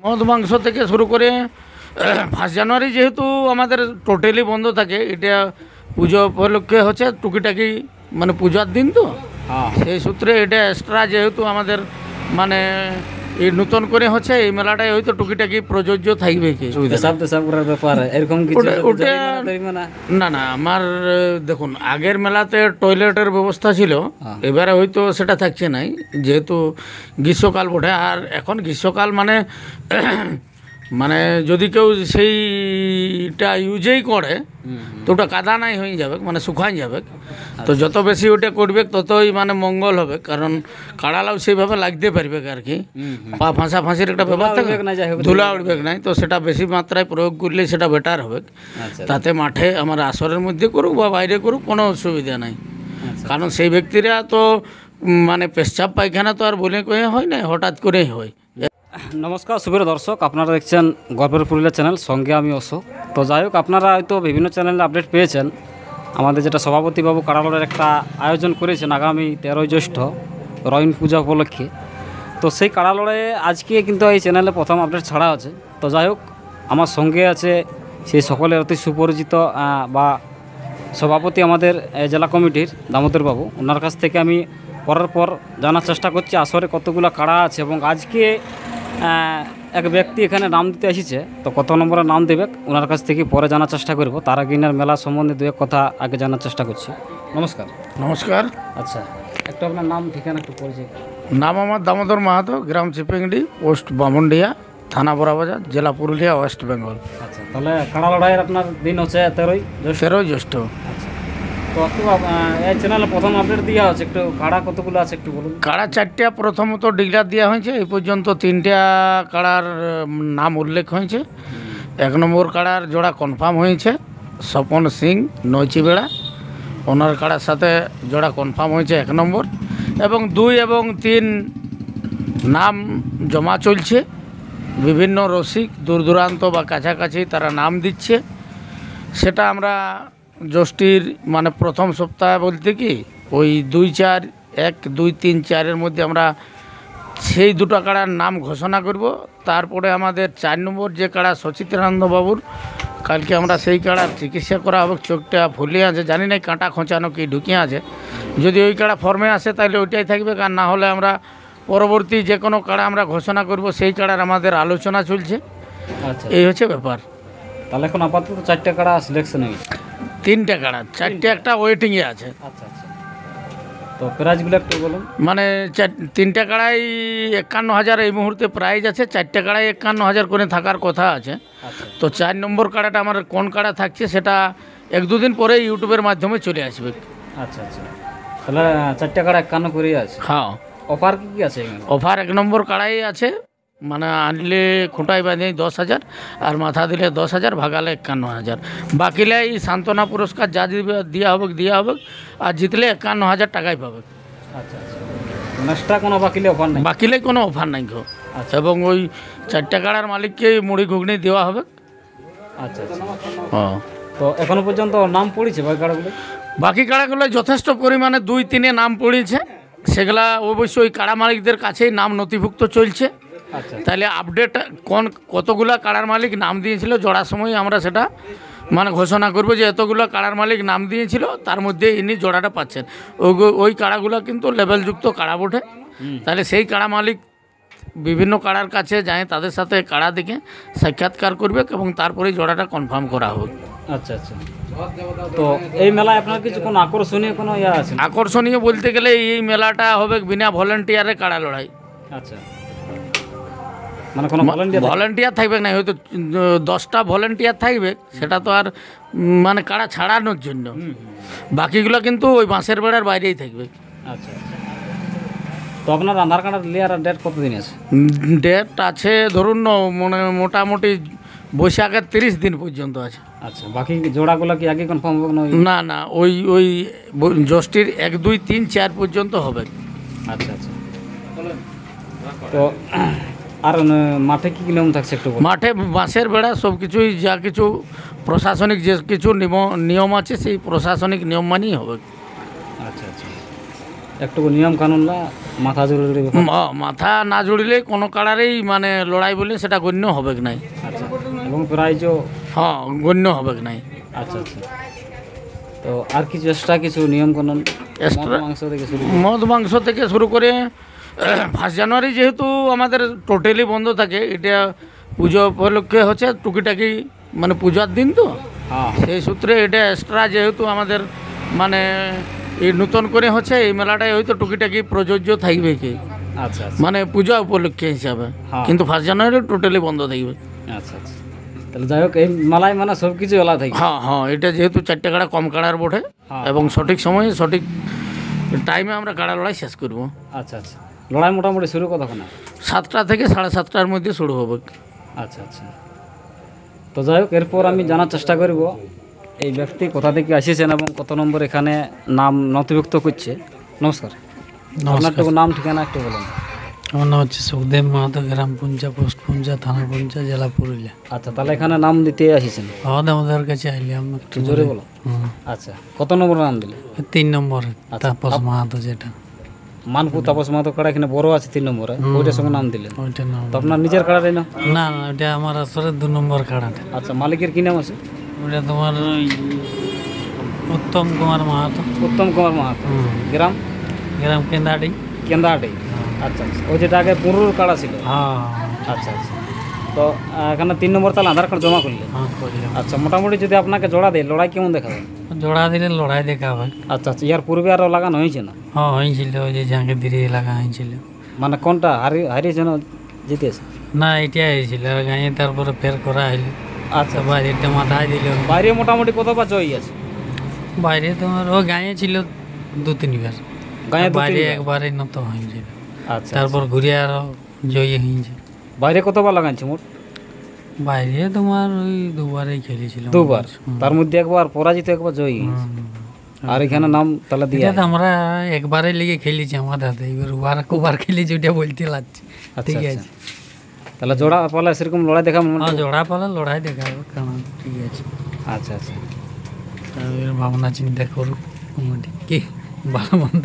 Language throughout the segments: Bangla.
মদ মাংস থেকে শুরু করে 1 জানুয়ারি যেহেতু আমাদের টোটালি বন্ধ থাকে, এটা পুজো উপলক্ষে হচ্ছে টুকিটাকি মানে পূজার দিন তো সেই সূত্রে এটা এক্সট্রা যেহেতু আমাদের মানে এই নতুন করে হচ্ছে এই মেলাটাই হয়তো টুকিটাকি প্রযোজ্য থাকবে কি ওটা না না আমার দেখুন আগের মেলাতে টয়লেটের ব্যবস্থা ছিল, এবারে হয়তো সেটা থাকছে নাই যেহেতু গ্রীষ্মকাল বটে। আর এখন গ্রীষ্মকাল মানে মানে যদি কেউ সেইটা ইউজেই করে তো ওটা কাদা নাই হয়ে যাবে, মানে শুকাই যাবে। তো যত বেশি ওটা করবে ততই মানে মঙ্গল হবে, কারণ কাড়ালাও সেইভাবে লাগতে পারবে আর কি। পা ফাঁসির একটা ব্যাপার থাকে, ধুলা উঠবে নাই, তো সেটা বেশি মাত্রায় প্রয়োগ করলে সেটা বেটার হবে। তাতে মাঠে আমার আসরের মধ্যে করুক বা বাইরে করুক কোনো অসুবিধা নাই, কারণ সেই ব্যক্তিরা তো মানে পেশাব পায়খানা তো আর বলে কয়ে হয় না, হঠাৎ করেই হয়। নমস্কার সুপ্রিয় দর্শক, আপনারা দেখছেন গর্বের পুরুলিয়া চ্যানেল, সঙ্গে আমি অশোক। তো যাই হোক, আপনারা হয়তো বিভিন্ন চ্যানেলে আপডেট পেয়েছেন আমাদের যেটা সভাপতিবাবু কাড়ালড়ের একটা আয়োজন করেছেন আগামী 13ই জ্যৈষ্ঠ রয়িন পূজা উপলক্ষে। তো সেই কাড়ালড়ে আজকে কিন্তু এই চ্যানেলে প্রথম আপডেট ছাড়া আছে। তো যাই হোক, আমার সঙ্গে আছে সেই সকলের অতি সুপরিচিত বা সভাপতি আমাদের জেলা কমিটির দামোদরবাবু। ওনার কাছ থেকে আমি পরের পর জানার চেষ্টা করছি আসরে কতগুলো কাড়া আছে এবং আজকে এক ব্যক্তি এখানে নাম দিতে এসেছে, তো কত নম্বরে নাম দেবে ওনার কাছ থেকে পরে জানার চেষ্টা করব। তার আগে মেলা সম্বন্ধে দু এক কথা আগে জানার চেষ্টা করছি। নমস্কার। নমস্কার। আচ্ছা, একটু আপনার নাম ঠিকানা একটু পরিচয়। নাম আমার দামোদর মাহাতো, গ্রাম চিপিংডি, পোস্ট বামুনডিয়া, থানা বড়াবাজার, জেলা পুরুলিয়া, ওয়েস্ট বেঙ্গল। আচ্ছা, তাহলে কাড়া লড়াইয়ের আপনার দিন হচ্ছে 13ই জ্যৈষ্ঠ। আচ্ছা, তো একটু এই চ্যানেলে প্রথম আপডেট দেওয়া হচ্ছে, একটু কাড়া কতগুলো আছে একটু বলুন। কাড়া 4টা প্রথমত ডিক্লার দেওয়া হয়েছে, এই পর্যন্ত 3টা কাড়ার নাম উল্লেখ হয়েছে। 1 নম্বর কাড়ার জোড়া কনফার্ম হয়েছে স্বপন সিং নৈচিবেড়া, ওনার কাড়ার সাথে জোড়া কনফার্ম হয়েছে 1 নম্বর, এবং 2 এবং 3 নাম জমা চলছে। বিভিন্ন রসিক দূর দূরান্ত বা কাছাকাছি তারা নাম দিচ্ছে। সেটা আমরা জ্যৈষ্ঠীর মানে প্রথম সপ্তাহে বলতে কি ওই 2-4 1 2 3 4-এর মধ্যে আমরা সেই 2টা কাড়ার নাম ঘোষণা করব। তারপরে আমাদের 4 নম্বর যে কাড়া সচিত্রানন্দ বাবুর, কালকে আমরা সেই কাড়ার চিকিৎসা করা হবে। চোখটা ফুলিয়ে আছে, জানি না কাঁটা খোঁচানো কি ঢুকিয়ে আছে। যদি ওই কাড়া ফর্মে আসে তাহলে ওইটাই থাকবে, আর না হলে আমরা পরবর্তী যে কোনো কাড়া আমরা ঘোষণা করব, সেই কাড়ার আমাদের আলোচনা চলছে। আচ্ছা, এই হচ্ছে ব্যাপার। তাহলে এখন আপাতত 4টা কাড়া সিলেকশন হয়ে গেছে। 3টা কাড়া, 4টে একটা ওয়েটিংয়ে আছে। আচ্ছা আচ্ছা, তো প্রাইজগুলো একটু বলুন। মানে 3টা কাড়াই 51,000 এই মুহূর্তে প্রাইজ আছে, 4টে কাড়াই 51,000 করে থাকার কথা আছে। তো 4 নম্বর কাড়াটা আমার কোন কাড়া থাকছে সেটা 1-2 দিন পরে ইউটিউবের মাধ্যমে চলে আসবে। আচ্ছা আচ্ছা, তাহলে 4টা কাড়া 51 করে আছে। হ্যাঁ, অফার কি আছে? অফার 1 নম্বর কাড়াই আছে, মানে আনলে খুঁটাই বাঁধে 10,000, আর মাথা দিলে 10,000, ভাগালে 51,000। বাকিলে এই সান্ত্বনা পুরস্কার যা দেওয়া হবে, আর জিতলে 51,000 টাকাই পাবে। আচ্ছা আচ্ছা, নেক্সট্রা কোনো বাকিলে অফার নেই? বাকিলে কোনো অফার নাই গো। আচ্ছা, এবং ওই 4টা কাড়ার মালিককে মুড়ি ঘুগনি দেওয়া হবে। আচ্ছা আচ্ছা, তো এখনো পর্যন্ত নাম পড়েছে বাকি কাড়াগুলো? বাকি কাড়াগুলো যথেষ্ট পরিমাণে 2-3 নাম পড়েছে, সেগুলা অবশ্যই ওই কাড়া মালিকদের কাছেই নাম নথিভুক্ত চলছে। আচ্ছা, তাহলে আপডেট কতগুলা কাড়ার মালিক নাম দিয়েছিল জোড়ার সময় আমরা সেটা মানে ঘোষণা করব যে এতগুলো কাড়ার মালিক নাম দিয়েছিল, তার মধ্যে ইনি জোড়াটা পাচ্ছেন। ওই কাড়াগুলো কিন্তু লেভেলযুক্ত কাড়া বটে। তাহলে সেই কাড়া মালিক বিভিন্ন কাড়ার কাছে যায়, তাদের সাথে কাড়া দেখে সাক্ষাৎকার করবে এবং তারপরেই জোড়াটা কনফার্ম করা হবে। আচ্ছা আচ্ছা, তো এই মেলায় আপনার কিছু কোনো আকর্ষণীয় কোনো আছে? আকর্ষণীয় বলতে গেলে এই মেলাটা হবে বিনা ভলেন্টিয়ারে কাড়া লড়াই। আচ্ছা, মানে কোনো ভলেন্টিয়ার থাকবে না, হয়তো 10টা ভলেন্টিয়ার থাকবে, সেটা তো আর মানে কাড়া ছাড়ানোর জন্য। বাকিগুলো কিন্তু ওই বাঁশের বেড়ার বাইরেই থাকবে। আচ্ছা, তো আপনার আধার কার্ড নেওয়ার ডেট কতদিন আছে? ডেট আছে ধরুন মানে মোটামুটি বৈশাখের 30 দিন পর্যন্ত আছে। আচ্ছা, বাকি জোড়াগুলো কি আগে কনফার্ম হবে না? না, ওই জ্যৈষ্ঠীর 1 2 3 4 পর্যন্ত হবে। আচ্ছা আচ্ছা, তো আর মাঠে কী নিয়ম থাকছে একটু? মাঠে বাঁশের বেড়া সব কিছুই, যা কিছু প্রশাসনিক যে কিছু নিয়ম আছে সেই প্রশাসনিক নিয়ম মানেই হবে। আচ্ছা আচ্ছা, একটু নিয়ম কানুন না মাথা জরুরি ব্যাপার। মাথা না জড়িলে কোনো কাড়ারেই মানে লড়াই বলে সেটা গণ্য হবে কি নাই। আচ্ছা, এবং প্রাইজও। হ্যাঁ, গণ্য হবে কি নাই। আচ্ছা আচ্ছা। তো আর কিছু এক্সট্রা কিছু নিয়ম কানুন Extra? মাংস থেকে শুরু মদ মাংস থেকে শুরু করে 1 জানুয়ারি যেহেতু আমাদের টোটালি বন্ধ থাকে, এটা পুজো উপলক্ষে হচ্ছে টুকিটাকি মানে পূজার দিন তো, হ্যাঁ সেই সূত্রে এটা এক্সট্রা যেহেতু আমাদের মানে এই নতুন করে হচ্ছে এই মেলাটায় হয়তো টুকিটাকি প্রযোজ্য থাকবে কি আচ্ছা আচ্ছা মানে পূজা উপলক্ষে হিসাবে, হ্যাঁ। কিন্তু 1 জানুয়ারি টোটালি বন্ধ থাকবে। আচ্ছা আচ্ছা। তাহলে যাই হোক এই মেলায় মানে সব কিছু এলা থাকে। হ্যাঁ হ্যাঁ, এটা যেহেতু 4টে কাড়া কম কাড়ার বটে হ্যাঁ। এবং সঠিক সময়ে সঠিক টাইমে আমরা কাড়া লড়াই শেষ করব। আচ্ছা আচ্ছা। লড়াই মোটামুটি শুরু কতক্ষণ? 7টা থেকে 7:30টার মধ্যে শুরু হবে। আচ্ছা আচ্ছা। তো যাই হোক এরপর আমি জানার চেষ্টা করব এই ব্যক্তি কোথা থেকে আসিয়েছেন এবং কত নম্বর এখানে নাম নথিভুক্ত করছে। নমস্কার, আপনার একটু নাম ঠিকানা একটু বলুন। আমার নাম হচ্ছে সুখদেব মাহাতো, গ্রাম পুঞ্জা, পোস্ট পুঞ্জা, থানা পুঞ্জা, জেলা পুরুলিয়া। আচ্ছা, তাহলে এখানে নাম দিতে আসিয়েছেন। আমাদের কাছে আইলাম একটু জোরে বলো। আচ্ছা, কত নম্বর নাম দিলে? 3 নম্বর তাপস মাহাতো, যেটা মানপুর তাপস মাহাতো কাড়া এখানে বড় আছে 3 নম্বরে, ওইটার সঙ্গে নাম দিলেন। ওইটা নাম। তো আপনার নিজের কাড়াটাই না? না না, ওইটা আমার আসলে 2 নম্বর কাড়াটা। আচ্ছা, মালিকের কি নাম আছে? ওইটা তোমার ওই উত্তম কুমার মাহাতো। উত্তম কুমার মাহাতো, গ্রাম গ্রাম কেন্দাড়ি। কেন্দাহাটি। আচ্ছা আচ্ছা, ওই যেটা আগে পুরুর কাড়া ছিল। হ্যাঁ আচ্ছা আচ্ছা। তো এখানে 3 নম্বর তাহলে আধার কার্ড জমা করলেন। হ্যাঁ, করলাম। আচ্ছা, মোটামুটি যদি আপনাকে জোড়া দেয় লড়াই কেমন দেখাবে? জোড়া দিলে লড়াই দেখাবে। আচ্ছা আচ্ছা, ইয়ার পূর্বে আরও লাগানো হয়েছে না? হ্যাঁ, হয়েছিল ওই যে জাঙ্গে দিরে লাগা হয়েছিল। মানে কোনটা হারিয়েছে না জিতেছে? না, এটা হয়েছিল গাঁয়ে, তারপরে ফের করা হইলো। আচ্ছা, বাইরেটা মাথায় দিল। বাইরে মোটামুটি কতবার জয়ী আছে? বাইরে তোমার ও গাঁয়ে ছিল 2-3 বার। গায়ে বাইরে একবারে নত হয়েছিল, আচ্ছা, তারপর ঘুরে আরো জয়ী হয়েছে। বাইরে কতবার লাগাইছে মোট? বাইরে তোমার ওই 2বারই খেলেছিল। 2বার, তার মধ্যে একবার পরাজিত, একবার জয়ী। আর এখানে নাম তাহলে দিয়ে এটা তো আমরা একবারে লিগে খেলেছি আমাদের হাতে, এবার ওবার কবার খেলেছি ওটা বলতে লাগছে। ঠিক আছে, তাহলে জোড়া পালা সেরকম লড়াই দেখা হ্যাঁ, জোড়া পালা লড়াই দেখাবো কেমন। ঠিক আছে, আচ্ছা আচ্ছা। এবার ভাবনা চিন্তা করুক কমিটি, কি ভালো মন্দ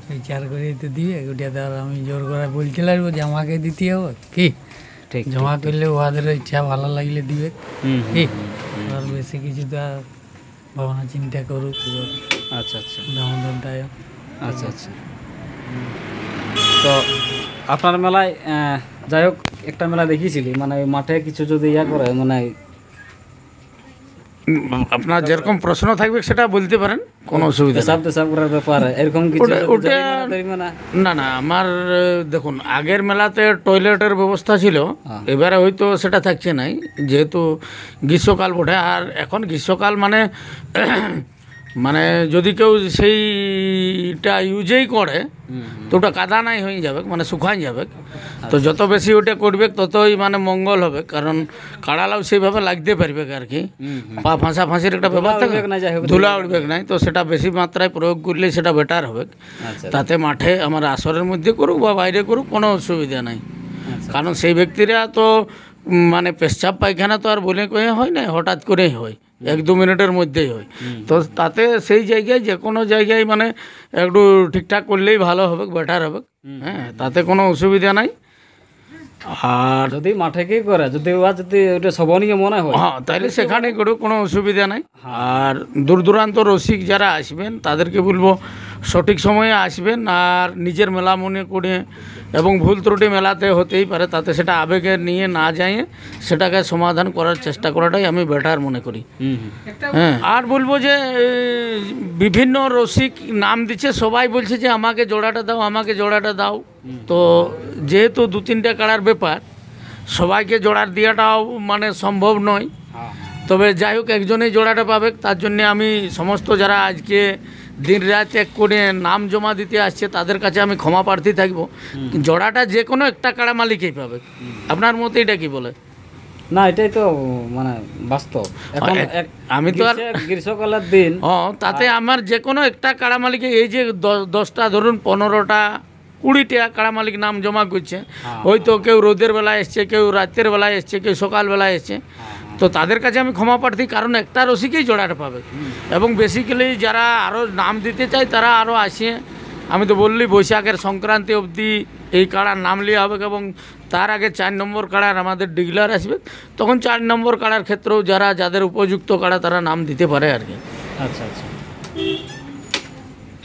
বিচার করে তো দিবে। ওটা তো আর আমি জোর করে বলতে লাগবো যে আমাকে দিতে হবে কি। ঠিক, জমা করলে ওদের ইচ্ছা ভালো লাগলে দিবে কি। হুম। আর বেশি কিছু তো আর ভাবনা চিন্তা করুক আচ্ছা আচ্ছা দামোদর দায়ক। আচ্ছা আচ্ছা। তো আপনার মেলায় যাই হোক একটা মেলা দেখিয়েছিলি, মানে ওই মাঠে কিছু যদি ইয়া করে মানে আপনার যেরকম প্রশ্ন থাকবে সেটা বলতে পারেন, কোনো অসুবিধা নেই। পেশাব টেশাব করার ব্যাপার এরকম কিছু ওটা- যদি ওটা- জরিমানা টরিমানা? না না, আমার দেখুন আগের মেলাতে টয়লেটের ব্যবস্থা ছিল, এবারে হয়তো সেটা থাকছে নাই, যেহেতু গ্রীষ্মকাল বটে। আর এখন গ্রীষ্মকাল মানে মানে যদি কেউ সেইটা ইউজেই করে তো ওটা কাদা নাই হয়ে যাবে, মানে শুকাই যাবে। তো যত বেশি ওটা করবে ততই মানে মঙ্গল হবে, কারণ কাড়ালাও সেইভাবে লাগতে পারবে আর কি। পা ফাঁসা ফাঁসির একটা ব্যাপার থাকে, উঠবেক না, যাই হোক ধুলা উঠবে নাই, তো সেটা বেশি মাত্রায় প্রয়োগ করলে সেটা বেটার হবে। আচ্ছা তাতে মাঠে আমার আসরের মধ্যে করুক বা বাইরে করুক কোনো অসুবিধা নাই, আচ্ছা। কারণ সেই ব্যক্তিরা তো মানে পেশাব পায়খানা তো আর বলে কয়ে হয় না, হঠাৎ করেই হয়, 1-2 মিনিটের মধ্যেই হয়। তো তাতে সেই জায়গায় যে কোনো জায়গায় মানে একটু ঠিকঠাক করলেই ভালো হবে, বেটার হবে। হ্যাঁ, তাতে কোনো অসুবিধা নাই। আর যদি মাঠে কি করে, যদি ওটা শোভনীয় মনে হয়, হ্যাঁ, তাহলে সেখানে করুক, কোনো অসুবিধা নাই। আর দূর দূরান্ত রসিক যারা আসবেন তাদেরকে বলবো সঠিক সময়ে আসবেন, আর নিজের মেলা মনে করে, এবং ভুল ত্রুটি মেলাতে হতেই পারে, তাতে সেটা আবেগে নিয়ে না যায় সেটাকে সমাধান করার চেষ্টা করাটাই আমি বেটার মনে করি। হ্যাঁ, আর বলবো যে বিভিন্ন রসিক নাম দিচ্ছে, সবাই বলছে যে আমাকে জোড়াটা দাও, আমাকে জোড়াটা দাও। তো যেহেতু 2-3টা কাড়ার ব্যাপার, সবাইকে জোড়ার দেওয়াটাও মানে সম্ভব নয়। তবে যাই হোক, একজনেই জোড়াটা পাবে, তার জন্য আমি সমস্ত যারা আজকে দিন রাত এক করে নাম জমা দিতে আসছে তাদের কাছে আমি ক্ষমা প্রার্থী থাকবো। জোড়াটা যে কোনো একটা কাড়া মালিকই পাবে। আপনার মতে এটা কি বলে? না এটাই তো মানে বাস্তব। এখন আমি তো আর গ্রীষ্মকালের দিন, তাতে আমার যে কোনো একটা কাড়া মালিকে, এই যে 10টা ধরুন 15টা 20টা কাড়া মালিক নাম জমা করছে, হয়তো কেউ রোদের বেলায় এসছে, কেউ রাতের বেলায় এসছে, কেউ সকালবেলায় এসছে, তো তাদের কাছে আমি ক্ষমা প্রার্থী, কারণ একটা রসিকেই জোড়াটা পাবে। এবং বেসিক্যালি যারা আরও নাম দিতে চায় তারা আরও আসে, আমি তো বললি বৈশাখের সংক্রান্তি অবধি এই কাড়ার নাম লিয়া হবে এবং তার আগে 4 নম্বর কাড়ার আমাদের ডিগলার আসবে, তখন 4 নম্বর কাড়ার ক্ষেত্রেও যাদের উপযুক্ত কাড়া তারা নাম দিতে পারে আর কি। আচ্ছা আচ্ছা।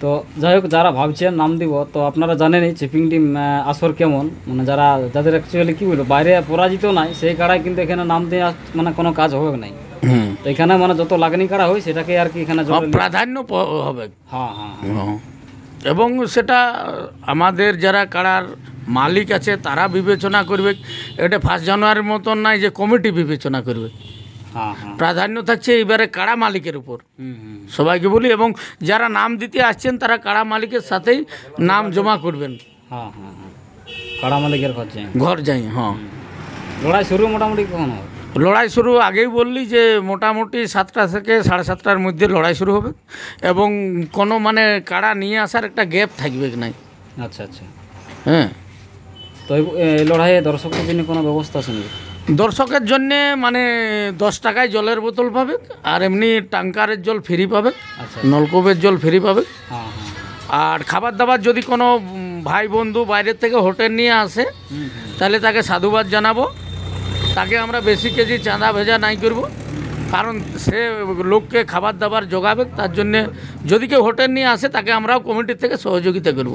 তো যাই হোক, যারা ভাবছেন নাম দিব, তো আপনারা জানেনই চিপিং টিম আসর কেমন, মানে যাদের অ্যাকচুয়ালি কী বলবো বাইরে পরাজিত নাই সেই কাড়ায় কিন্তু এখানে নাম দেওয়া মানে কোনো কাজ হবে নাই। তো এখানে মানে যত লাগনি কাড়া হয় সেটাকে আর কি এখানে প্রাধান্য হবে। হ্যাঁ হ্যাঁ হ্যাঁ। এবং সেটা আমাদের যারা কাড়ার মালিক আছে তারা বিবেচনা করবে, এটা 1 জানুয়ারির মতন নাই যে কমিটি বিবেচনা করবে। হ্যাঁ হ্যাঁ। প্রাধান্য থাকছে এবারে কাড়া মালিকের উপর, হুম হুম। সবাইকে বলি। এবং যারা নাম দিতে আসছেন তারা কাড়া মালিকের সাথেই নাম জমা করবেন। হ্যাঁ হ্যাঁ হ্যাঁ। কাড়া মালিকের ঘর যাই। হ্যাঁ, লড়াই শুরু মোটামুটি কখন হবে? লড়াই শুরু আগেই বললি যে মোটামুটি 7টা থেকে 7:30টার মধ্যে লড়াই শুরু হবে এবং কোনো মানে কাড়া নিয়ে আসার একটা গ্যাপ থাকবে নাই। আচ্ছা আচ্ছা। হ্যাঁ, তো এই লড়াইয়ে দর্শকদের জন্য কোনো ব্যবস্থা আছে নাকি? দর্শকের জন্যে মানে 10 টাকায় জলের বোতল পাবে, আর এমনি ট্যাঙ্কারের জল ফ্রি পাবে, আচ্ছা। নলকূপের জল ফ্রি পাবে। হ্যাঁ হ্যাঁ। আর খাবার দাবার যদি কোনো ভাই বন্ধু বাইরের থেকে হোটেল নিয়ে আসে তাহলে তাকে সাধুবাদ জানাবো, তাকে আমরা বেশি কেজি চাঁদা ভেজা নাই করব, কারণ সে লোককে খাবার দাবার জোগাবে। তার জন্যে যদি কেউ হোটেল নিয়ে আসে তাকে আমরাও কমিটির থেকে সহযোগিতা করব।